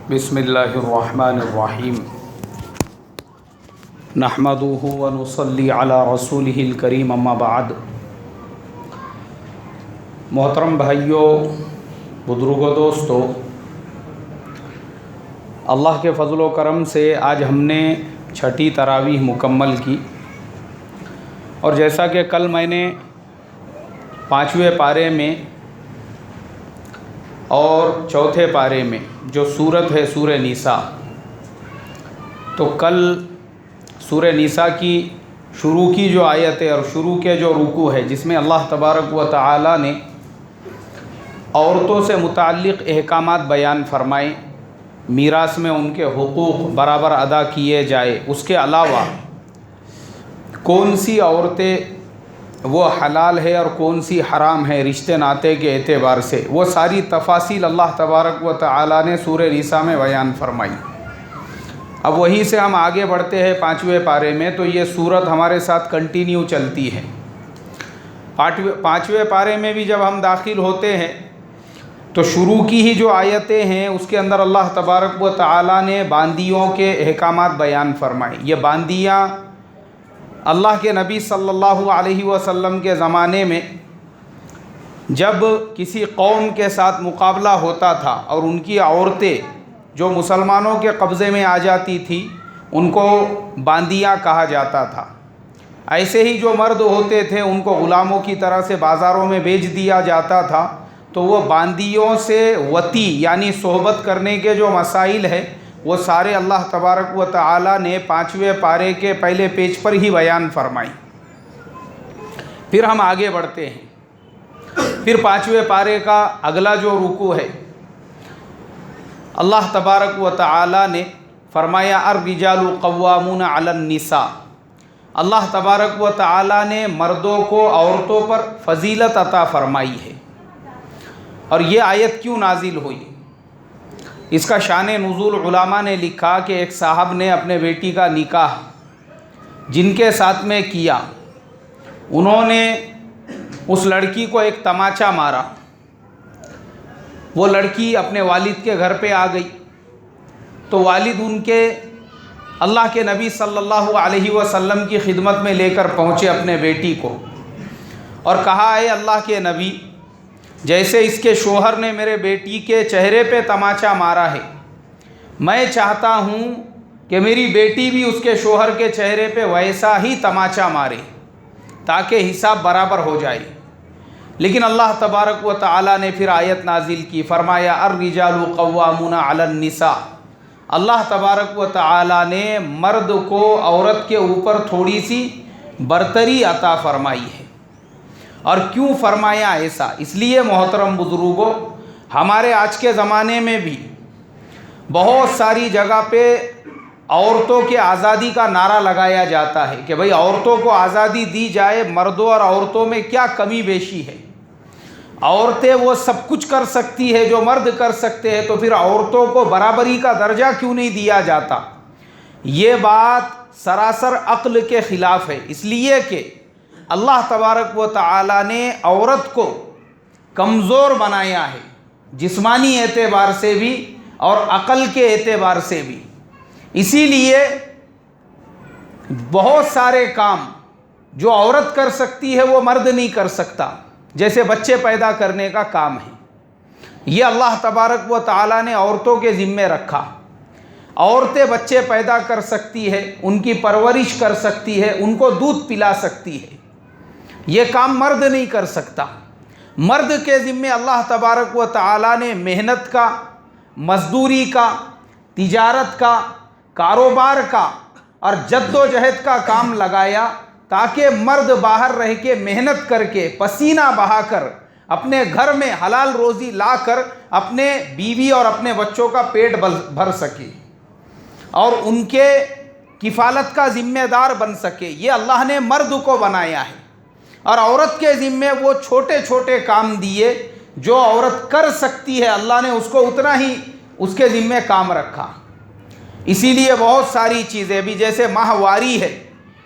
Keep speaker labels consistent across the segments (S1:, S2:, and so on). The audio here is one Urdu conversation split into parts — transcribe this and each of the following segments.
S1: بسم اللہ الرحمن الرحیم نحمدہ ونصلی علی رسولہ الکریم اما بعد۔ محترم بھائیوں، بزرگوں، دوستو، اللہ کے فضل و کرم سے آج ہم نے چھٹی تراویح مکمل کی، اور جیسا کہ کل میں نے 5ویں پارے میں اور 4تھے پارے میں جو صورت ہے سورہ نساء، تو کل سورہ نساء کی شروع کی جو آیت ہے اور شروع کے جو رکوع ہے، جس میں اللہ تبارک و تعالی نے عورتوں سے متعلق احکامات بیان فرمائے، میراث میں ان کے حقوق برابر ادا کیے جائے، اس کے علاوہ کون سی عورتیں وہ حلال ہے اور کون سی حرام ہے رشتے ناطے کے اعتبار سے، وہ ساری تفاصیل اللہ تبارک و تعالی نے سورہ نساء میں بیان فرمائی۔ اب وہیں سے ہم آگے بڑھتے ہیں 5ویں پارے میں، تو یہ صورت ہمارے ساتھ کنٹینیو چلتی ہے۔ 5ویں پارے میں بھی جب ہم داخل ہوتے ہیں تو شروع کی ہی جو آیتیں ہیں اس کے اندر اللہ تبارک و تعالی نے باندیوں کے احکامات بیان فرمائے۔ یہ باندیاں اللہ کے نبی صلی اللہ علیہ وسلم کے زمانے میں جب کسی قوم کے ساتھ مقابلہ ہوتا تھا اور ان کی عورتیں جو مسلمانوں کے قبضے میں آ جاتی تھی، ان کو باندیاں کہا جاتا تھا۔ ایسے ہی جو مرد ہوتے تھے ان کو غلاموں کی طرح سے بازاروں میں بیچ دیا جاتا تھا، تو وہ باندیوں سے وطی یعنی صحبت کرنے کے جو مسائل ہیں وہ سارے اللہ تبارک و تعالی نے 5ویں پارے کے پہلے پیج پر ہی بیان فرمائی۔ پھر ہم آگے بڑھتے ہیں۔ پھر 5ویں پارے کا اگلا جو رکوع ہے، اللہ تبارک و تعالی نے فرمایا الرجال قوامون علی النساء۔ اللہ تبارک و تعالی نے مردوں کو عورتوں پر فضیلت عطا فرمائی ہے۔ اور یہ آیت کیوں نازل ہوئی؟ اس کا شان نزول علماء نے لکھا کہ ایک صاحب نے اپنے بیٹی کا نکاح جن کے ساتھ میں کیا، انہوں نے اس لڑکی کو ایک تماچا مارا۔ وہ لڑکی اپنے والد کے گھر پہ آ گئی تو والد ان کے اللہ کے نبی صلی اللہ علیہ وسلم کی خدمت میں لے کر پہنچے اپنے بیٹی کو، اور کہا اے اللہ کے نبی، جیسے اس کے شوہر نے میرے بیٹی کے چہرے پہ تماچا مارا ہے، میں چاہتا ہوں کہ میری بیٹی بھی اس کے شوہر کے چہرے پہ ویسا ہی تماچا مارے تاکہ حساب برابر ہو جائے۔ لیکن اللہ تبارک و تعالی نے پھر آیت نازل کی، فرمایا الرجال قوامون علی النساء۔ اللہ تبارک و تعالی نے مرد کو عورت کے اوپر تھوڑی سی برتری عطا فرمائی ہے۔ اور کیوں فرمایا ایسا؟ اس لیے محترم بزرگوں، ہمارے آج کے زمانے میں بھی بہت ساری جگہ پہ عورتوں کے آزادی کا نعرہ لگایا جاتا ہے کہ بھئی عورتوں کو آزادی دی جائے، مردوں اور عورتوں میں کیا کمی بیشی ہے؟ عورتیں وہ سب کچھ کر سکتی ہے جو مرد کر سکتے ہیں، تو پھر عورتوں کو برابری کا درجہ کیوں نہیں دیا جاتا؟ یہ بات سراسر عقل کے خلاف ہے، اس لیے کہ اللہ تبارک و تعالی نے عورت کو کمزور بنایا ہے، جسمانی اعتبار سے بھی اور عقل کے اعتبار سے بھی۔ اسی لیے بہت سارے کام جو عورت کر سکتی ہے وہ مرد نہیں کر سکتا، جیسے بچے پیدا کرنے کا کام ہے، یہ اللہ تبارک و تعالی نے عورتوں کے ذمے رکھا۔ عورتیں بچے پیدا کر سکتی ہے، ان کی پرورش کر سکتی ہے، ان کو دودھ پلا سکتی ہے، یہ کام مرد نہیں کر سکتا۔ مرد کے ذمے اللہ تبارک و تعالی نے محنت کا، مزدوری کا، تجارت کا، کاروبار کا اور جد و جہد کا کام لگایا، تاکہ مرد باہر رہ کے محنت کر کے پسینہ بہا کر اپنے گھر میں حلال روزی لا کر اپنے بیوی اور اپنے بچوں کا پیٹ بھر سکے اور ان کے کفالت کا ذمہ دار بن سکے۔ یہ اللہ نے مرد کو بنایا ہے، اور عورت کے ذمے وہ چھوٹے چھوٹے کام دیے جو عورت کر سکتی ہے، اللہ نے اس کو اتنا ہی اس کے ذمے کام رکھا۔ اسی لیے بہت ساری چیزیں بھی جیسے ماہواری ہے،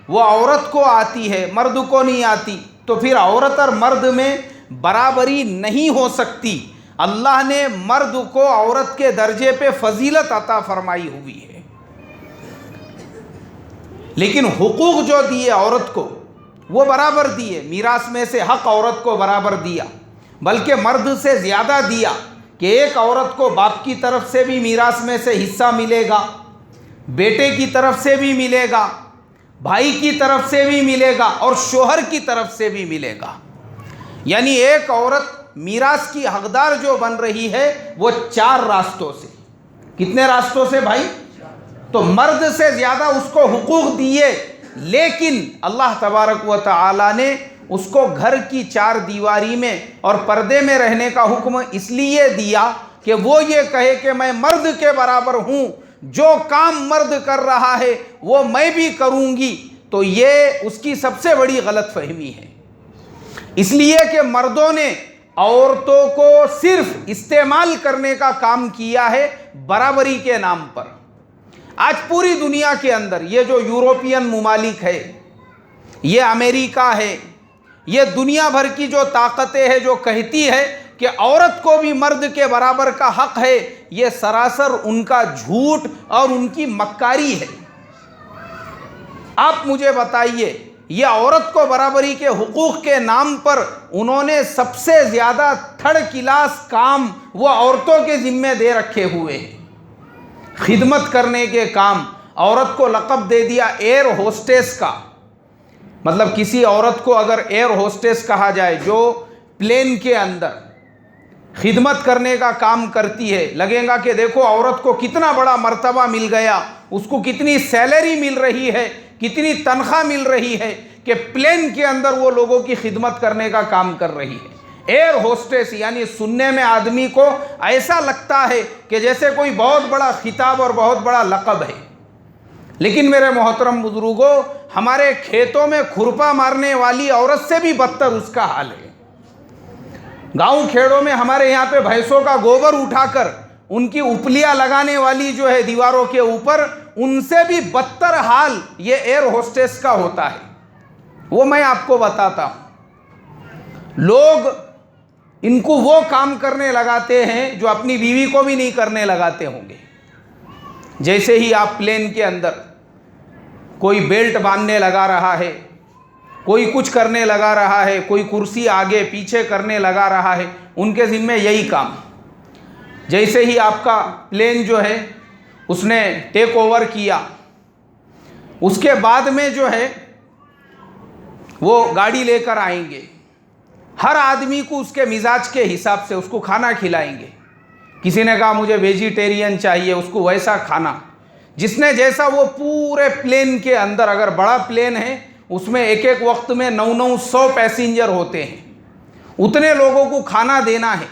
S1: وہ عورت کو آتی ہے، مرد کو نہیں آتی، تو پھر عورت اور مرد میں برابری نہیں ہو سکتی۔ اللہ نے مرد کو عورت کے درجے پہ فضیلت عطا فرمائی ہوئی ہے، لیکن حقوق جو دیے عورت کو وہ برابر دیے، میراث میں سے حق عورت کو برابر دیا، بلکہ مرد سے زیادہ دیا کہ ایک عورت کو باپ کی طرف سے بھی میراث میں سے حصہ ملے گا، بیٹے کی طرف سے بھی ملے گا، بھائی کی طرف سے بھی ملے گا، اور شوہر کی طرف سے بھی ملے گا۔ یعنی ایک عورت میراث کی حقدار جو بن رہی ہے وہ 4 راستوں سے۔ کتنے راستوں سے بھائی؟ تو مرد سے زیادہ اس کو حقوق دیے، لیکن اللہ تبارک و تعالی نے اس کو گھر کی 4 دیواری میں اور پردے میں رہنے کا حکم اس لیے دیا کہ وہ یہ کہے کہ میں مرد کے برابر ہوں، جو کام مرد کر رہا ہے وہ میں بھی کروں گی۔ تو یہ اس کی سب سے بڑی غلط فہمی ہے، اس لیے کہ مردوں نے عورتوں کو صرف استعمال کرنے کا کام کیا ہے برابری کے نام پر۔ آج پوری دنیا کے اندر یہ جو یورپین ممالک ہے، یہ امریکہ ہے، یہ دنیا بھر کی جو طاقتیں ہیں جو کہتی ہے کہ عورت کو بھی مرد کے برابر کا حق ہے، یہ سراسر ان کا جھوٹ اور ان کی مکاری ہے۔ آپ مجھے بتائیے، یہ عورت کو برابری کے حقوق کے نام پر انہوں نے سب سے زیادہ تھرڈ کلاس کام وہ عورتوں کے ذمے دے رکھے ہوئے ہیں۔ خدمت کرنے کے کام، عورت کو لقب دے دیا ایئر ہوسٹس کا، مطلب کسی عورت کو اگر ایئر ہوسٹس کہا جائے جو پلین کے اندر خدمت کرنے کا کام کرتی ہے، لگے گا کہ دیکھو عورت کو کتنا بڑا مرتبہ مل گیا، اس کو کتنی سیلری مل رہی ہے، کتنی تنخواہ مل رہی ہے کہ پلین کے اندر وہ لوگوں کی خدمت کرنے کا کام کر رہی ہے۔ ایئر ہوسٹس یعنی سننے میں آدمی کو ایسا لگتا ہے کہ جیسے کوئی بہت بڑا خطاب اور بہت بڑا لقب ہے، لیکن میرے محترم بزرگوں، ہمارے کھیتوں میں کھرپا مارنے والی عورت سے بھی بدتر اس کا حال ہے۔ گاؤں کھیڑوں میں ہمارے یہاں پہ بھینسوں کا گوبر اٹھا کر ان کی اپلیاں لگانے والی جو ہے دیواروں کے اوپر، ان سے بھی بدتر حال یہ ایئر ہوسٹس کا ہوتا ہے۔ وہ میں آپ کو بتاتا ہوں، لوگ ان کو وہ کام کرنے لگاتے ہیں جو اپنی بیوی کو بھی نہیں کرنے لگاتے ہوں گے۔ جیسے ہی آپ پلین کے اندر کوئی بیلٹ باندھنے لگا رہا ہے، کوئی کچھ کرنے لگا رہا ہے، کوئی کرسی آگے پیچھے کرنے لگا رہا ہے، ان کے ذمہ یہی کام۔ جیسے ہی آپ کا پلین جو ہے اس نے ٹیک اوور کیا، اس کے بعد میں جو ہے وہ گاڑی لے کر آئیں گے، ہر آدمی کو اس کے مزاج کے حساب سے اس کو کھانا کھلائیں گے۔ کسی نے کہا مجھے ویجیٹیرین چاہیے، اس کو ویسا کھانا، جس نے جیسا وہ پورے پلین کے اندر، اگر بڑا پلین ہے اس میں ایک ایک وقت میں 900 پیسنجر ہوتے ہیں، اتنے لوگوں کو کھانا دینا ہے۔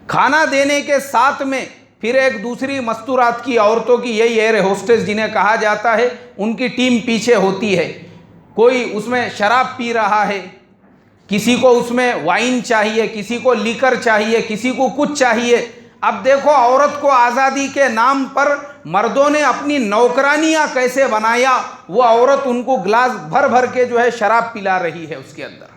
S1: کھانا دینے کے ساتھ میں پھر ایک دوسری مستورات کی عورتوں کی، یہی ایئر ہوسٹس جنہیں کہا جاتا ہے، ان کی ٹیم پیچھے ہوتی ہے۔ کوئی اس میں شراب پی رہا ہے، کسی کو اس میں وائن چاہیے، کسی کو لیکر چاہیے، کسی کو کچھ چاہیے۔ اب دیکھو عورت کو آزادی کے نام پر مردوں نے اپنی نوکرانیاں کیسے بنایا، وہ عورت ان کو گلاس بھر بھر کے جو ہے شراب پلا رہی ہے اس کے اندر۔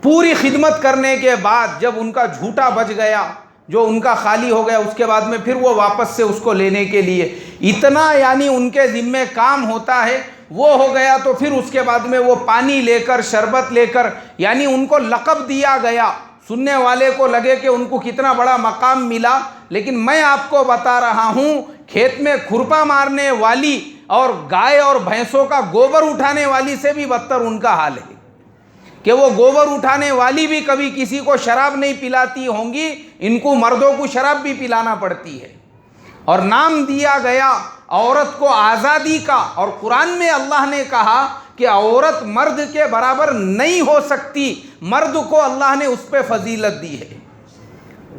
S1: پوری خدمت کرنے کے بعد جب ان کا جھوٹا بچ گیا، جو ان کا خالی ہو گیا، اس کے بعد میں پھر وہ واپس سے اس کو لینے کے لیے اتنا یعنی ان کے ذمہ کام ہوتا ہے، وہ ہو گیا تو پھر اس کے بعد میں وہ پانی لے کر، شربت لے کر، یعنی ان کو لقب دیا گیا۔ سننے والے کو لگے کہ ان کو کتنا بڑا مقام ملا، لیکن میں آپ کو بتا رہا ہوں کھیت میں کھرپا مارنے والی اور گائے اور بھینسوں کا گوبر اٹھانے والی سے بھی بدتر ان کا حال ہے، کہ وہ گوبر اٹھانے والی بھی کبھی کسی کو شراب نہیں پلاتی ہوں گی، ان کو مردوں کو شراب بھی پلانا پڑتی ہے۔ اور نام دیا گیا عورت کو آزادی کا، اور قرآن میں اللہ نے کہا کہ عورت مرد کے برابر نہیں ہو سکتی، مرد کو اللہ نے اس پہ فضیلت دی ہے۔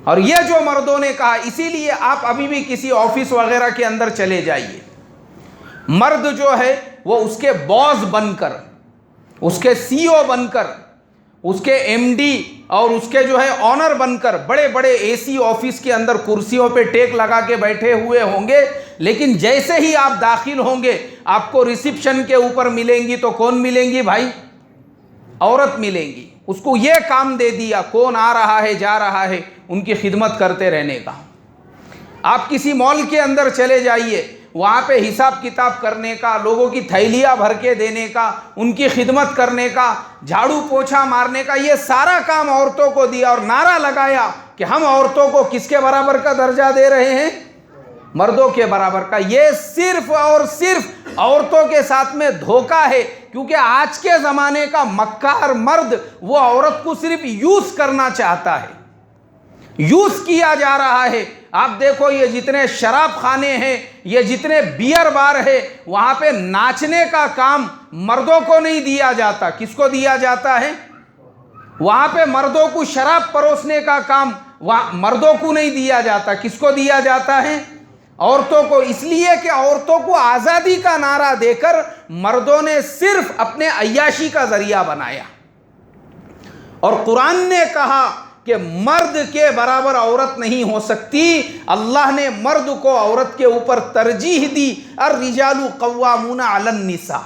S1: اور یہ جو مردوں نے کہا، اسی لیے آپ ابھی بھی کسی آفس وغیرہ کے اندر چلے جائیے، مرد جو ہے وہ اس کے باس بن کر، اس کے سی او بن کر، اس کے ایم ڈی اور اس کے جو ہے آنر بن کر بڑے بڑے اے سی آفس کے اندر کرسیوں پہ ٹیک لگا کے بیٹھے ہوئے ہوں گے، لیکن جیسے ہی آپ داخل ہوں گے آپ کو ریسیپشن کے اوپر ملیں گی تو کون ملیں گی بھائی؟ عورت ملیں گی۔ اس کو یہ کام دے دیا، کون آ رہا ہے جا رہا ہے ان کی خدمت کرتے رہنے کا۔ آپ کسی مال کے اندر چلے جائیے، وہاں پہ حساب کتاب کرنے کا، لوگوں کی تھیلیاں بھر کے دینے کا، ان کی خدمت کرنے کا، جھاڑو پوچھا مارنے کا، یہ سارا کام عورتوں کو دیا اور نعرہ لگایا کہ ہم عورتوں کو کس کے برابر کا درجہ دے رہے ہیں؟ مردوں کے برابر کا۔ یہ صرف اور صرف عورتوں کے ساتھ میں دھوکہ ہے، کیونکہ آج کے زمانے کا مکار مرد وہ عورت کو صرف یوز کرنا چاہتا ہے، یوز کیا جا رہا ہے۔ آپ دیکھو یہ جتنے شراب خانے ہیں، یہ جتنے بیئر بار ہے، وہاں پہ ناچنے کا کام مردوں کو نہیں دیا جاتا، کس کو دیا جاتا ہے؟ وہاں پہ مردوں کو شراب پروسنے کا کام مردوں کو نہیں دیا جاتا، کس کو دیا جاتا ہے؟ عورتوں کو۔ اس لیے کہ عورتوں کو آزادی کا نعرہ دے کر مردوں نے صرف اپنے عیاشی کا ذریعہ بنایا، اور قرآن نے کہا کہ مرد کے برابر عورت نہیں ہو سکتی۔ اللہ نے مرد کو عورت کے اوپر ترجیح دی، الرجال قوامون علی النساء۔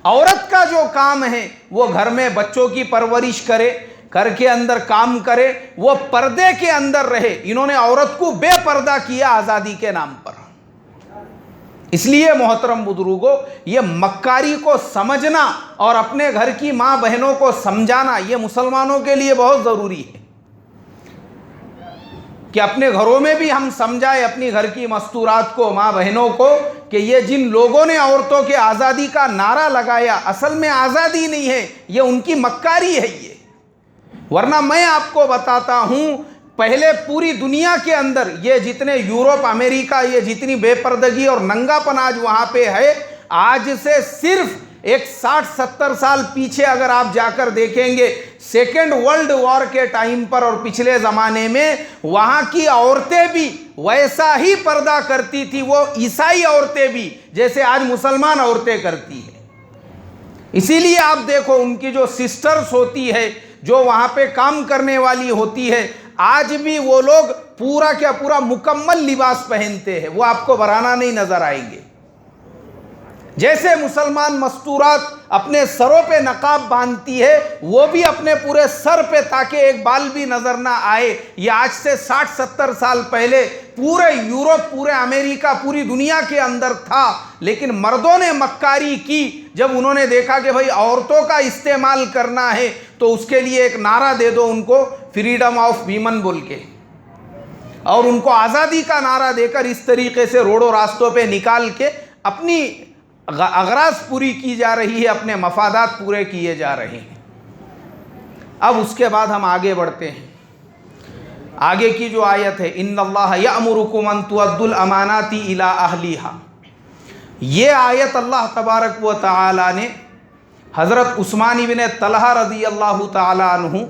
S1: عورت کا جو کام ہے وہ گھر میں بچوں کی پرورش کرے، گھر کے اندر کام کرے، وہ پردے کے اندر رہے۔ انہوں نے عورت کو بے پردہ کیا آزادی کے نام پر۔ اس لیے محترم بزرگوں، یہ مکاری کو سمجھنا اور اپنے گھر کی ماں بہنوں کو سمجھانا یہ مسلمانوں کے لیے بہت ضروری ہے، کہ اپنے گھروں میں بھی ہم سمجھائیں اپنی گھر کی مستورات کو، ماں بہنوں کو، کہ یہ جن لوگوں نے عورتوں کے آزادی کا نعرہ لگایا، اصل میں آزادی نہیں ہے، یہ ان کی مکاری ہے یہ۔ ورنہ میں آپ کو بتاتا ہوں، پہلے پوری دنیا کے اندر یہ جتنے یورپ، امریکہ، یہ جتنی بے پردگی اور ننگا پن آج وہاں پہ ہے، آج سے صرف ایک 60-70 سال پیچھے اگر آپ جا کر دیکھیں گے، سیکنڈ ورلڈ وار کے ٹائم پر اور پچھلے زمانے میں وہاں کی عورتیں بھی ویسا ہی پردہ کرتی تھی، وہ عیسائی عورتیں بھی جیسے آج مسلمان عورتیں کرتی ہیں۔ اسی لیے آپ دیکھو ان کی جو سسٹرز ہوتی ہے، جو وہاں پہ کام کرنے والی ہوتی ہے، آج بھی وہ لوگ پورا کیا پورا مکمل لباس پہنتے ہیں، وہ آپ کو برہنہ نہیں نظر آئیں گے۔ جیسے مسلمان مستورات اپنے سروں پہ نقاب باندھتی ہے، وہ بھی اپنے پورے سر پہ تاکہ ایک بال بھی نظر نہ آئے۔ یہ آج سے 60-70 سال پہلے پورے یورپ، پورے امریکہ، پوری دنیا کے اندر تھا، لیکن مردوں نے مکاری کی۔ جب انہوں نے دیکھا کہ بھائی عورتوں کا استعمال کرنا ہے تو اس کے لیے ایک نعرہ دے دو ان کو، فریڈم آف ویمن بول کے، اور ان کو آزادی کا نعرہ دے کر اس طریقے سے روڈوں راستوں پہ نکال کے اپنی اغراض پوری کی جا رہی ہے، اپنے مفادات پورے کیے جا رہے ہیں۔ اب اس کے بعد ہم آگے بڑھتے ہیں۔ آگے کی جو آیت ہے، ان اللہ یأمرکم ان تؤدوا الامانات الی اہلیہا، یہ آیت اللہ تبارک و تعالی نے حضرت عثمان بن طلحہ رضی اللہ تعالی عنہ،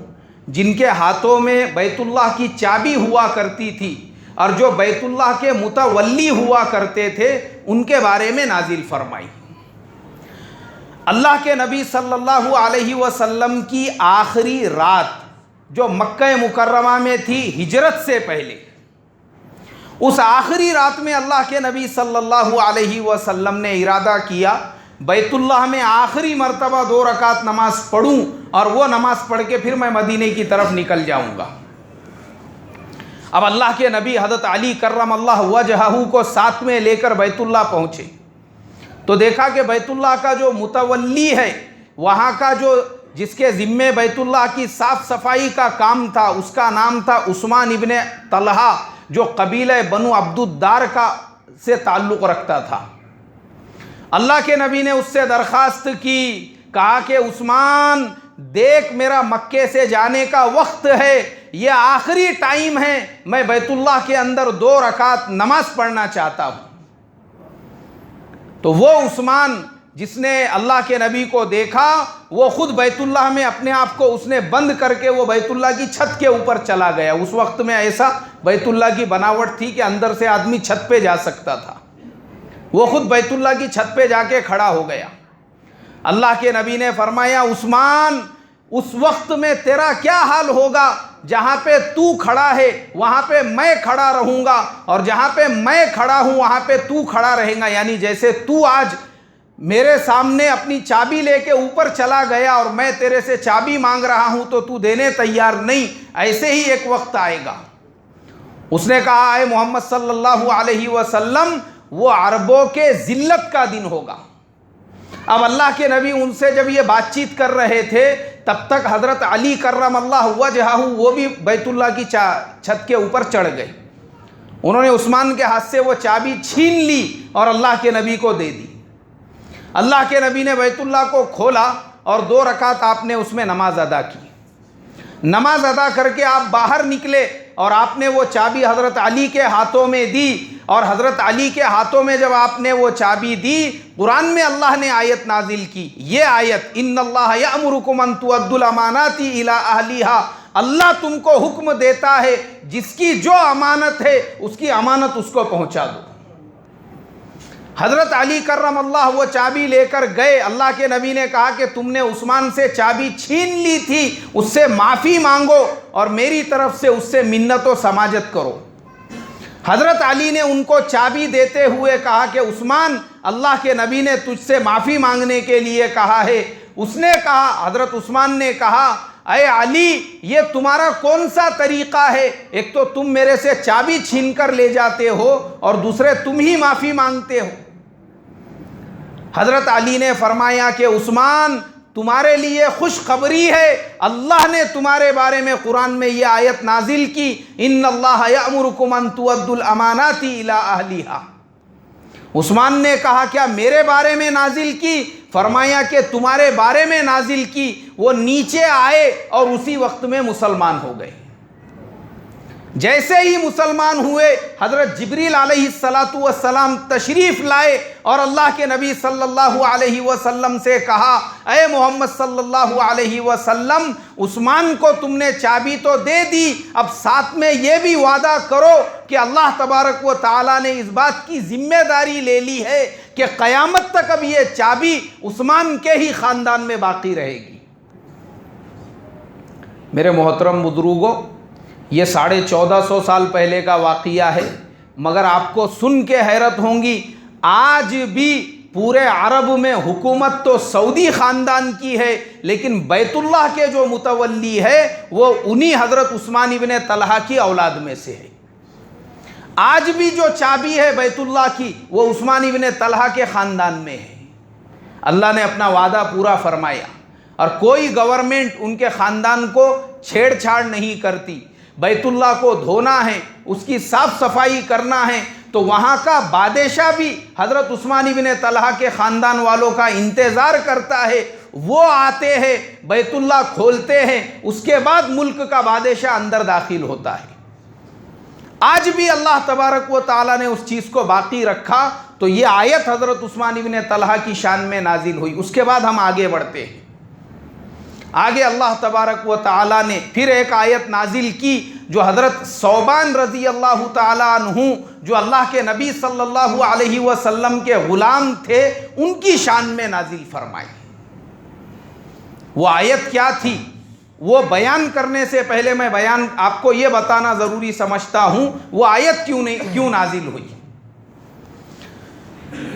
S1: جن کے ہاتھوں میں بیت اللہ کی چابی ہوا کرتی تھی اور جو بیت اللہ کے متولی ہوا کرتے تھے، ان کے بارے میں نازل فرمائی۔ اللہ کے نبی صلی اللہ علیہ وسلم کی آخری رات جو مکہ مکرمہ میں تھی ہجرت سے پہلے، اس آخری رات میں اللہ کے نبی صلی اللہ علیہ وسلم نے ارادہ کیا بیت اللہ میں آخری مرتبہ 2 رکعت نماز پڑھوں، اور وہ نماز پڑھ کے پھر میں مدینے کی طرف نکل جاؤں گا۔ اب اللہ کے نبی حضرت علی کرم اللہ وجہہ کو ساتھ میں لے کر بیت اللہ پہنچے تو دیکھا کہ بیت اللہ کا جو متولی ہے، وہاں کا جو جس کے ذمے بیت اللہ کی صاف صفائی کا کام تھا، اس کا نام تھا عثمان ابن طلحہ، جو قبیلہ بنو عبد الدار کا سے تعلق رکھتا تھا۔ اللہ کے نبی نے اس سے درخواست کی، کہا کہ عثمان دیکھ، میرا مکے سے جانے کا وقت ہے، یہ آخری ٹائم ہے، میں بیت اللہ کے اندر 2 رکعت نماز پڑھنا چاہتا ہوں۔ تو وہ عثمان جس نے اللہ کے نبی کو دیکھا، وہ خود بیت اللہ میں اپنے آپ کو اس نے بند کر کے وہ بیت اللہ کی چھت کے اوپر چلا گیا۔ اس وقت میں ایسا بیت اللہ کی بناوٹ تھی کہ اندر سے آدمی چھت پہ جا سکتا تھا۔ وہ خود بیت اللہ کی چھت پہ جا کے کھڑا ہو گیا۔ اللہ کے نبی نے فرمایا، عثمان اس وقت میں تیرا کیا حال ہوگا؟ جہاں پہ تو کھڑا ہے وہاں پہ میں کھڑا رہوں گا، اور جہاں پہ میں کھڑا ہوں وہاں پہ تو کھڑا رہے گا۔ یعنی جیسے تو آج میرے سامنے اپنی چابی لے کے اوپر چلا گیا اور میں تیرے سے چابی مانگ رہا ہوں تو تو دینے تیار نہیں، ایسے ہی ایک وقت آئے گا۔ اس نے کہا اے محمد صلی اللہ علیہ وسلم وہ عربوں کے ذلت کا دن ہوگا۔ اب اللہ کے نبی ان سے جب یہ بات چیت کر رہے تھے تب تک حضرت علی کرم اللہ وجہہ وہ بھی بیت اللہ کی چھت کے اوپر چڑھ گئے۔ انہوں نے عثمان کے ہاتھ سے وہ چابی چھین لی اور اللہ کے نبی کو دے دی۔ اللہ کے نبی نے بیت اللہ کو کھولا اور 2 رکعت آپ نے اس میں نماز ادا کی۔ نماز ادا کر کے آپ باہر نکلے اور آپ نے وہ چابی حضرت علی کے ہاتھوں میں دی، اور حضرت علی کے ہاتھوں میں جب آپ نے وہ چابی دی، قرآن میں اللہ نے آیت نازل کی، یہ آیت ان اللہ یأمرکم ان تؤدوا الامانات الی اہلیہا، اللہ تم کو حکم دیتا ہے جس کی جو امانت ہے اس کی امانت اس کو پہنچا دو۔ حضرت علی کرم اللہ وہ چابی لے کر گئے۔ اللہ کے نبی نے کہا کہ تم نے عثمان سے چابی چھین لی تھی، اس سے معافی مانگو اور میری طرف سے اس سے منت و سماجت کرو۔ حضرت علی نے ان کو چابی دیتے ہوئے کہا کہ عثمان، اللہ کے نبی نے تجھ سے معافی مانگنے کے لیے کہا ہے۔ اس نے کہا، حضرت عثمان نے کہا اے علی یہ تمہارا کون سا طریقہ ہے؟ ایک تو تم میرے سے چابی چھین کر لے جاتے ہو اور دوسرے تم ہی معافی مانگتے ہو۔ حضرت علی نے فرمایا کہ عثمان تمہارے لیے خوشخبری ہے، اللہ نے تمہارے بارے میں قرآن میں یہ آیت نازل کی ان اللہ یأمرکم ان تؤدوا الامانات الی اہلیہا۔ عثمان نے کہا کیا میرے بارے میں نازل کی؟ فرمایا کہ تمہارے بارے میں نازل کی۔ وہ نیچے آئے اور اسی وقت میں مسلمان ہو گئے۔ جیسے ہی مسلمان ہوئے حضرت جبریل علیہ السلام تشریف لائے اور اللہ کے نبی صلی اللہ علیہ وسلم سے کہا اے محمد صلی اللہ علیہ وسلم عثمان کو تم نے چابی تو دے دی، اب ساتھ میں یہ بھی وعدہ کرو کہ اللہ تبارک و تعالیٰ نے اس بات کی ذمہ داری لے لی ہے کہ قیامت تک اب یہ چابی عثمان کے ہی خاندان میں باقی رہے گی۔ میرے محترم بزرگوں، یہ 1450 سال پہلے کا واقعہ ہے، مگر آپ کو سن کے حیرت ہوں گی آج بھی پورے عرب میں حکومت تو سعودی خاندان کی ہے، لیکن بیت اللہ کے جو متولی ہے وہ انہی حضرت عثمان ابن طلحہ کی اولاد میں سے ہے۔ آج بھی جو چابی ہے بیت اللہ کی وہ عثمان ابن طلحہ کے خاندان میں ہے۔ اللہ نے اپنا وعدہ پورا فرمایا اور کوئی گورنمنٹ ان کے خاندان کو چھیڑ چھاڑ نہیں کرتی۔ بیت اللہ کو دھونا ہے، اس کی صاف صفائی کرنا ہے تو وہاں کا بادشاہ بھی حضرت عثمان ابن طلحہ کے خاندان والوں کا انتظار کرتا ہے۔ وہ آتے ہیں، بیت اللہ کھولتے ہیں، اس کے بعد ملک کا بادشاہ اندر داخل ہوتا ہے۔ آج بھی اللہ تبارک و تعالیٰ نے اس چیز کو باقی رکھا۔ تو یہ آیت حضرت عثمان ابن طلحہ کی شان میں نازل ہوئی۔ اس کے بعد ہم آگے بڑھتے ہیں۔ آگے اللہ تبارک و تعالیٰ نے پھر ایک آیت نازل کی جو حضرت ثوبان رضی اللہ تعالیٰ عنہ جو اللہ کے نبی صلی اللہ علیہ وسلم کے غلام تھے ان کی شان میں نازل فرمائی۔ وہ آیت کیا تھی وہ بیان کرنے سے پہلے میں آپ کو یہ بتانا ضروری سمجھتا ہوں وہ آیت کیوں نازل ہوئی۔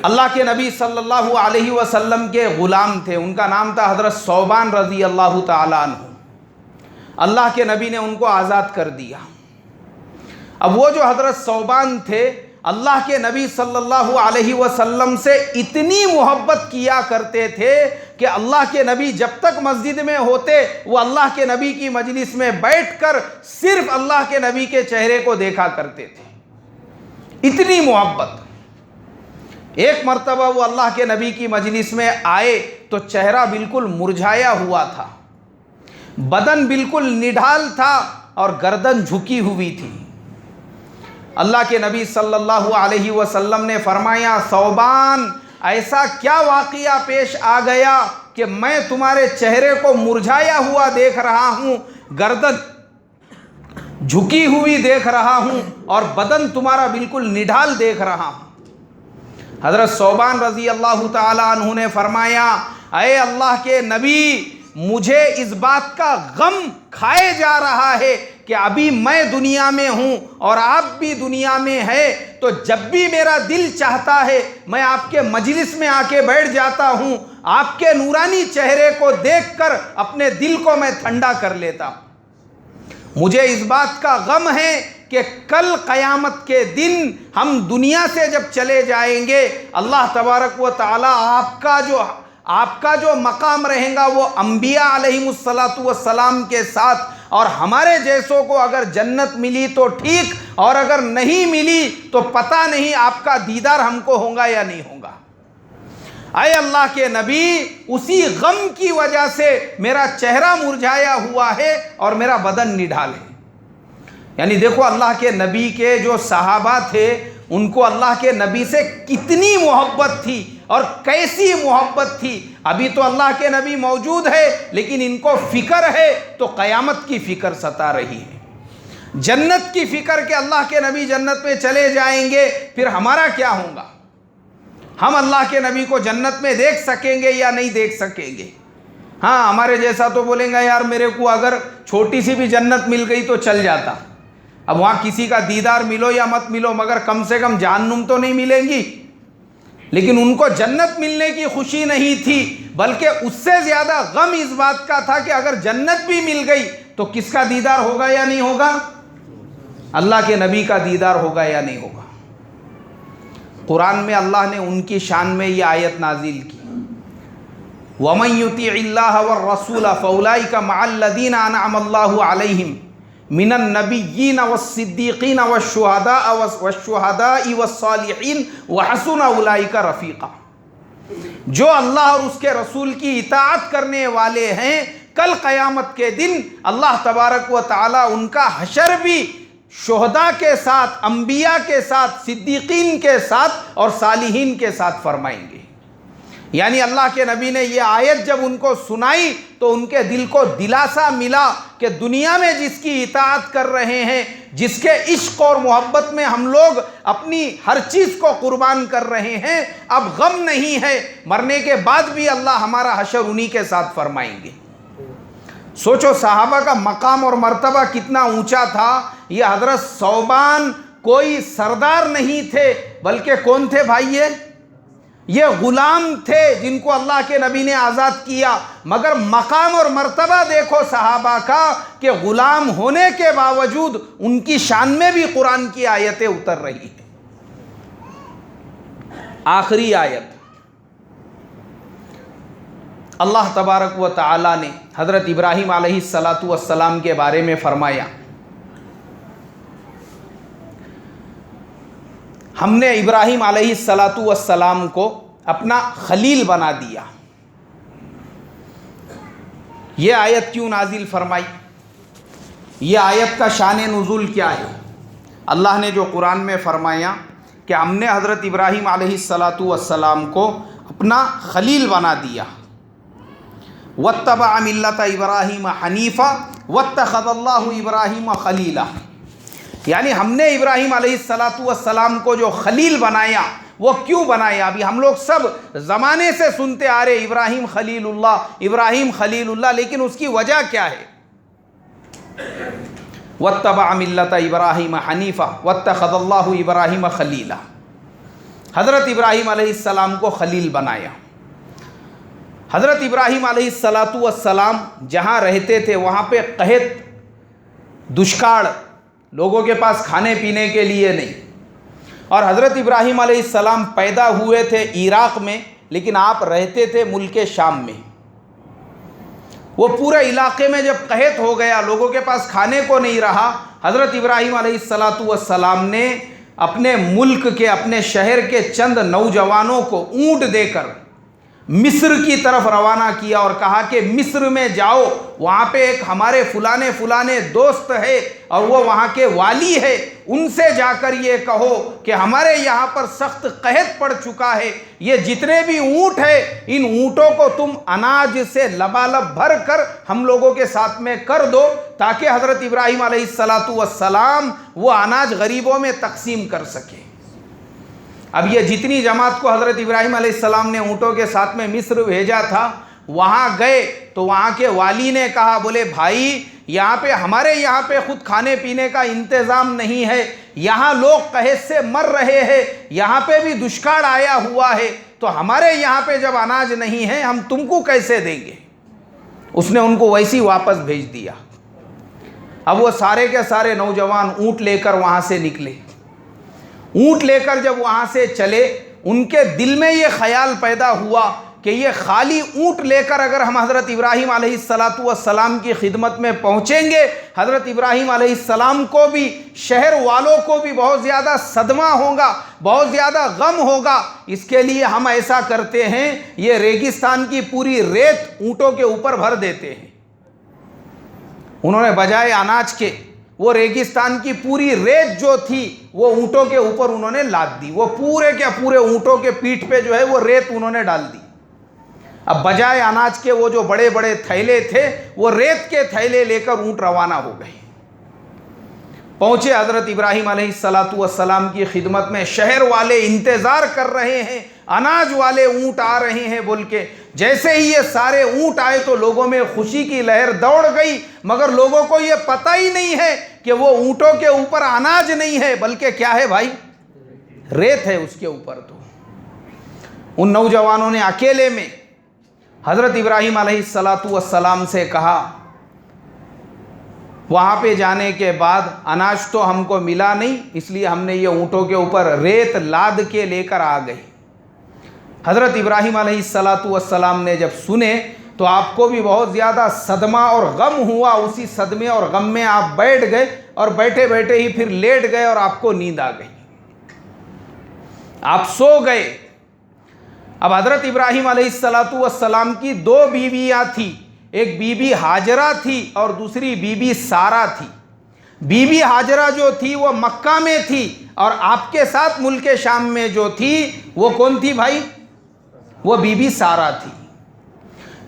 S1: اللہ کے نبی صلی اللہ علیہ وسلم کے غلام تھے، ان کا نام تھا حضرت ثوبان رضی اللہ تعالیٰ عنہ۔ اللہ کے نبی نے ان کو آزاد کر دیا۔ اب وہ جو حضرت ثوبان تھے اللہ کے نبی صلی اللہ علیہ وسلم سے اتنی محبت کیا کرتے تھے کہ اللہ کے نبی جب تک مسجد میں ہوتے وہ اللہ کے نبی کی مجلس میں بیٹھ کر صرف اللہ کے نبی کے چہرے کو دیکھا کرتے تھے، اتنی محبت۔ ایک مرتبہ وہ اللہ کے نبی کی مجلس میں آئے تو چہرہ بالکل مرجھایا ہوا تھا، بدن بالکل نڈھال تھا اور گردن جھکی ہوئی تھی۔ اللہ کے نبی صلی اللہ علیہ وسلم نے فرمایا ثوبان ایسا کیا واقعہ پیش آ گیا کہ میں تمہارے چہرے کو مرجھایا ہوا دیکھ رہا ہوں، گردن جھکی ہوئی دیکھ رہا ہوں اور بدن تمہارا بالکل نڈھال دیکھ رہا ہوں۔ حضرت ثوبان رضی اللہ تعالیٰ عنہ نے فرمایا اے اللہ کے نبی مجھے اس بات کا غم کھائے جا رہا ہے کہ ابھی میں دنیا میں ہوں اور آپ بھی دنیا میں ہے، تو جب بھی میرا دل چاہتا ہے میں آپ کے مجلس میں آ کے بیٹھ جاتا ہوں، آپ کے نورانی چہرے کو دیکھ کر اپنے دل کو میں ٹھنڈا کر لیتا ہوں۔ مجھے اس بات کا غم ہے کہ کل قیامت کے دن ہم دنیا سے جب چلے جائیں گے، اللہ تبارک و تعالی آپ کا جو مقام رہے گا وہ انبیاء علیہم السلام کے ساتھ، اور ہمارے جیسوں کو اگر جنت ملی تو ٹھیک، اور اگر نہیں ملی تو پتہ نہیں آپ کا دیدار ہم کو ہوگا یا نہیں ہوگا۔ اے اللہ کے نبی، اسی غم کی وجہ سے میرا چہرہ مرجھایا ہوا ہے اور میرا بدن نڈھال ہے۔ یعنی دیکھو اللہ کے نبی کے جو صحابہ تھے، ان کو اللہ کے نبی سے کتنی محبت تھی اور کیسی محبت تھی۔ ابھی تو اللہ کے نبی موجود ہے لیکن ان کو فکر ہے تو قیامت کی فکر ستا رہی ہے، جنت کی فکر کہ اللہ کے نبی جنت میں چلے جائیں گے، پھر ہمارا کیا ہوگا؟ ہم اللہ کے نبی کو جنت میں دیکھ سکیں گے یا نہیں دیکھ سکیں گے؟ ہاں، ہمارے جیسا تو بولیں گا یار میرے کو اگر چھوٹی سی بھی جنت مل گئی تو چل جاتا۔ اب وہاں کسی کا دیدار ملو یا مت ملو، مگر کم سے کم جہنم تو نہیں ملیں گی۔ لیکن ان کو جنت ملنے کی خوشی نہیں تھی، بلکہ اس سے زیادہ غم اس بات کا تھا کہ اگر جنت بھی مل گئی تو کس کا دیدار ہوگا یا نہیں ہوگا؟ اللہ کے نبی کا دیدار ہوگا یا نہیں ہوگا؟ قرآن میں اللہ نے ان کی شان میں یہ آیت نازل کی، وَمَن يُطِعِ اللَّهَ وَالرَّسُولَ فَأُولَٰئِكَ مَعَ الَّذِينَ أَنْعَمَ اللَّهُ عَلَيْهِمْ مِنَ النَّبِيِّينَ وَالصِّدِّيقِينَ وَالشُّهَدَاءِ وَالصَّالِحِينَ وَحَسُنَ أُولَٰئِكَ رَفِيقًا۔ جو اللہ اور اس کے رسول کی اطاعت کرنے والے ہیں، کل قیامت کے دن اللہ تبارک و تعالی ان کا حشر بھی شہداء کے ساتھ، انبیاء کے ساتھ، صدیقین کے ساتھ اور صالحین کے ساتھ فرمائیں گے۔ یعنی اللہ کے نبی نے یہ آیت جب ان کو سنائی تو ان کے دل کو دلاسا ملا کہ دنیا میں جس کی اطاعت کر رہے ہیں، جس کے عشق اور محبت میں ہم لوگ اپنی ہر چیز کو قربان کر رہے ہیں، اب غم نہیں ہے، مرنے کے بعد بھی اللہ ہمارا حشر انہی کے ساتھ فرمائیں گے۔ سوچو صحابہ کا مقام اور مرتبہ کتنا اونچا تھا۔ یہ حضرت ثوبان کوئی سردار نہیں تھے، بلکہ کون تھے بھائی؟ یہ غلام تھے جن کو اللہ کے نبی نے آزاد کیا، مگر مقام اور مرتبہ دیکھو صحابہ کا کہ غلام ہونے کے باوجود ان کی شان میں بھی قرآن کی آیتیں اتر رہی ہیں۔ آخری آیت، اللہ تبارک و تعالی نے حضرت ابراہیم علیہ السلام کے بارے میں فرمایا، ہم نے ابراہیم علیہ السلام کو اپنا خلیل بنا دیا۔ یہ آیت کیوں نازل فرمائی؟ یہ آیت کا شان نزول کیا ہے؟ اللہ نے جو قرآن میں فرمایا کہ ہم نے حضرت ابراہیم علیہ السلام کو اپنا خلیل بنا دیا، وَاتَّبَعَ مِلَّةَ إِبْرَاهِيمَ حَنِيفًا وَاتَّخَذَ اللَّهُ إِبْرَاهِيمَ خَلِيلًا۔ یعنی ہم نے ابراہیم علیہ السلام کو جو خلیل بنایا، وہ کیوں بنایا؟ ابھی ہم لوگ سب زمانے سے سنتے آ رہے ابراہیم خلیل اللہ، ابراہیم خلیل اللہ، لیکن اس کی وجہ کیا ہے؟ وَاتَّبَعَ مِلَّةَ إِبْرَاهِيمَ حَنِيفًا وَاتَّخَذَ اللَّهُ إِبْرَاهِيمَ خَلِيلًا۔ حضرت ابراہیم علیہ السلام کو خلیل بنایا۔ حضرت ابراہیم علیہ السلام جہاں رہتے تھے وہاں پہ قحط، دشکاڑ، لوگوں کے پاس کھانے پینے کے لیے نہیں، اور حضرت ابراہیم علیہ السلام پیدا ہوئے تھے عراق میں، لیکن آپ رہتے تھے ملک شام میں۔ وہ پورے علاقے میں جب قحط ہو گیا، لوگوں کے پاس کھانے کو نہیں رہا، حضرت ابراہیم علیہ السلام نے اپنے ملک کے، اپنے شہر کے چند نوجوانوں کو اونٹ دے کر مصر کی طرف روانہ کیا اور کہا کہ مصر میں جاؤ، وہاں پہ ایک ہمارے فلانے دوست ہے اور وہ وہاں کے والی ہے، ان سے جا کر یہ کہو کہ ہمارے یہاں پر سخت قحط پڑ چکا ہے، یہ جتنے بھی اونٹ ہیں ان اونٹوں کو تم اناج سے لبالب بھر کر ہم لوگوں کے ساتھ میں کر دو، تاکہ حضرت ابراہیم علیہ السلام وہ اناج غریبوں میں تقسیم کر سکے۔ اب یہ جتنی جماعت کو حضرت ابراہیم علیہ السلام نے اونٹوں کے ساتھ میں مصر بھیجا تھا، وہاں گئے تو وہاں کے والی نے کہا، بولے بھائی یہاں پہ ہمارے یہاں پہ خود کھانے پینے کا انتظام نہیں ہے، یہاں لوگ قحط سے مر رہے ہیں، یہاں پہ بھی دشکاڑ آیا ہوا ہے، تو ہمارے یہاں پہ جب اناج نہیں ہے ہم تم کو کیسے دیں گے؟ اس نے ان کو ویسی واپس بھیج دیا۔ اب وہ سارے کے سارے نوجوان اونٹ لے کر وہاں سے نکلے. اونٹ لے کر جب وہاں سے چلے, ان کے دل میں یہ خیال پیدا ہوا کہ یہ خالی اونٹ لے کر اگر ہم حضرت ابراہیم علیہ السلام کی خدمت میں پہنچیں گے, حضرت ابراہیم علیہ السلام کو بھی, شہر والوں کو بھی بہت زیادہ صدمہ ہوگا, بہت زیادہ غم ہوگا. اس کے لیے ہم ایسا کرتے ہیں, یہ ریگستان کی پوری ریت اونٹوں کے اوپر بھر دیتے ہیں. انہوں نے بجائے اناج کے وہ ریگستان کی پوری ریت جو تھی وہ اونٹوں کے اوپر انہوں نے لاد دی. وہ پورے کے پورے اونٹوں کے پیٹھ پہ جو ہے وہ ریت انہوں نے ڈال دی. اب بجائے اناج کے وہ جو بڑے بڑے تھیلے تھے, وہ ریت کے تھیلے لے کر اونٹ روانہ ہو گئے. پہنچے حضرت ابراہیم علیہ السلام کی خدمت میں. شہر والے انتظار کر رہے ہیں, اناج والے اونٹ آ رہے ہیں بول کے. جیسے ہی یہ سارے اونٹ آئے تو لوگوں میں خوشی کی لہر دوڑ گئی, مگر لوگوں کو یہ پتہ ہی نہیں ہے کہ وہ اونٹوں کے اوپر اناج نہیں ہے بلکہ کیا ہے بھائی, ریت ہے اس کے اوپر. تو ان نوجوانوں نے اکیلے میں حضرت ابراہیم علیہ السلام سے کہا, وہاں پہ جانے کے بعد اناج تو ہم کو ملا نہیں, اس لیے ہم نے یہ اونٹوں کے اوپر ریت لاد کے لے کر آ گئے. حضرت ابراہیم علیہ السلام نے جب سنے تو آپ کو بھی بہت زیادہ صدمہ اور غم ہوا. اسی صدمے اور غم میں آپ بیٹھ گئے اور بیٹھے بیٹھے ہی پھر لیٹ گئے اور آپ کو نیند آ گئی, آپ سو گئے. اب حضرت ابراہیم علیہ السلام کی دو بیویاں تھیں, ایک بی بی ہاجرہ تھی اور دوسری بی بی سارہ تھی. بی بی ہاجرہ جو تھی وہ مکہ میں تھی, اور آپ کے ساتھ ملک شام میں جو تھی وہ کون تھی بھائی, وہ بی بی سارہ تھی.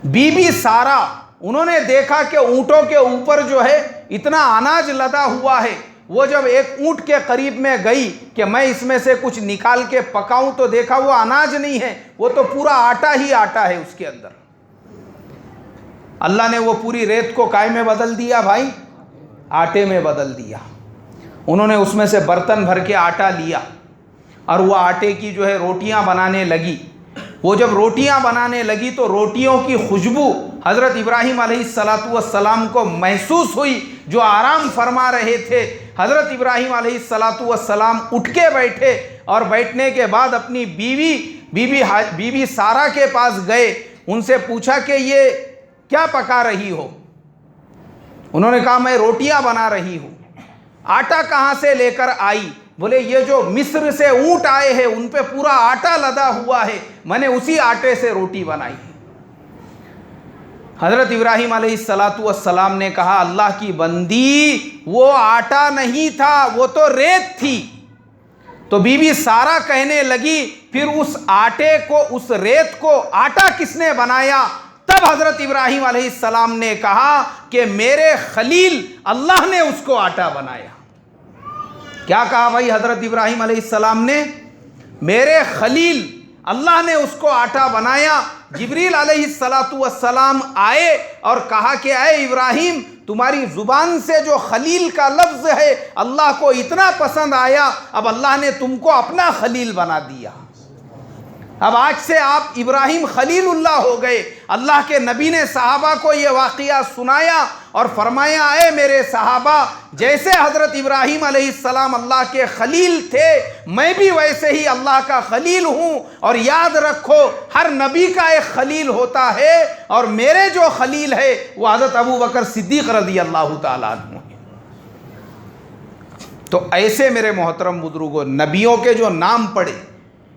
S1: بی بی سارہ انہوں نے دیکھا کہ اونٹوں کے اوپر جو ہے اتنا اناج لدا ہوا ہے. وہ جب ایک اونٹ کے قریب میں گئی کہ میں اس میں سے کچھ نکال کے پکاؤں, تو دیکھا وہ اناج نہیں ہے, وہ تو پورا آٹا ہی آٹا ہے اس کے اندر. اللہ نے وہ پوری ریت کو کائے میں بدل دیا بھائی, آٹے میں بدل دیا. انہوں نے اس میں سے برتن بھر کے آٹا لیا اور وہ آٹے کی جو ہے روٹیاں بنانے لگی. وہ جب روٹیاں بنانے لگی تو روٹیوں کی خوشبو حضرت ابراہیم علیہ السلام کو محسوس ہوئی, جو آرام فرما رہے تھے. حضرت ابراہیم علیہ السلام اٹھ کے بیٹھے اور بیٹھنے کے بعد اپنی بی بی سارہ کے پاس گئے. ان سے پوچھا کہ یہ کیا پکا رہی ہو؟ انہوں نے کہا میں روٹیاں بنا رہی ہوں. آٹا کہاں سے لے کر آئی؟ بولے یہ جو مصر سے اونٹ آئے ہیں ان پہ پورا آٹا لدا ہوا ہے, میں نے اسی آٹے سے روٹی بنائی. حضرت ابراہیم علیہ السلام نے کہا اللہ کی بندی, وہ آٹا نہیں تھا, وہ تو ریت تھی. تو بی بی سارہ کہنے لگی پھر اس آٹے کو, اس ریت کو آٹا کس نے بنایا؟ تب حضرت ابراہیم علیہ السلام نے کہا کہ میرے خلیل اللہ نے اس کو آٹا بنایا. کیا کہا بھائی حضرت ابراہیم علیہ السلام نے؟ میرے خلیل اللہ نے اس کو آٹا بنایا. جبریل علیہ السلام آئے اور کہا کہ اے ابراہیم, تمہاری زبان سے جو خلیل کا لفظ ہے اللہ کو اتنا پسند آیا, اب اللہ نے تم کو اپنا خلیل بنا دیا. اب آج سے آپ ابراہیم خلیل اللہ ہو گئے. اللہ کے نبی نے صحابہ کو یہ واقعہ سنایا اور فرمایا اے میرے صحابہ, جیسے حضرت ابراہیم علیہ السلام اللہ کے خلیل تھے, میں بھی ویسے ہی اللہ کا خلیل ہوں. اور یاد رکھو ہر نبی کا ایک خلیل ہوتا ہے, اور میرے جو خلیل ہے وہ حضرت ابو بکر صدیق رضی اللہ تعالیٰ عنہ ہیں. تو ایسے میرے محترم بزرگوں, نبیوں کے جو نام پڑے,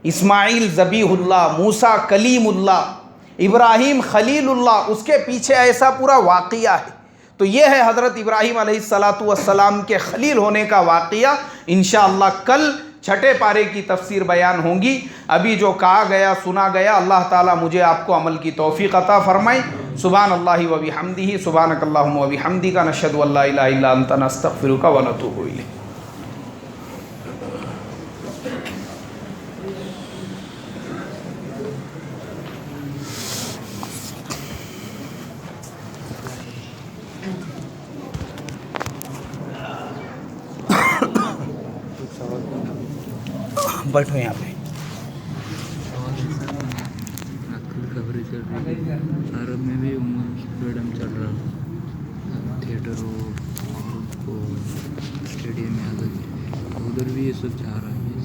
S1: اسماعیل ذبیح اللہ, موسیٰ کلیم اللہ, ابراہیم خلیل اللہ, اس کے پیچھے ایسا پورا واقعہ ہے. تو یہ ہے حضرت ابراہیم علیہ السلام کے خلیل ہونے کا واقعہ. انشاءاللہ کل چھٹے پارے کی تفسیر بیان ہوں گی. ابھی جو کہا گیا سنا گیا, اللہ تعالیٰ مجھے آپ کو عمل کی توفیق عطا فرمائے. سبحان اللہ و بحمدہ, سبحانک اللہم و بحمدک, نشہد ان لا الہ الا انت, نستغفرک و نتوب الیک. بیٹھو یہاں پہ.
S2: خبریں چل رہی ہے عرب میں بھی فریڈم چل رہا, تھیٹر ہو کو اسٹیڈیم میں آ گئے ادھر بھی یہ سب چاہ رہا ہے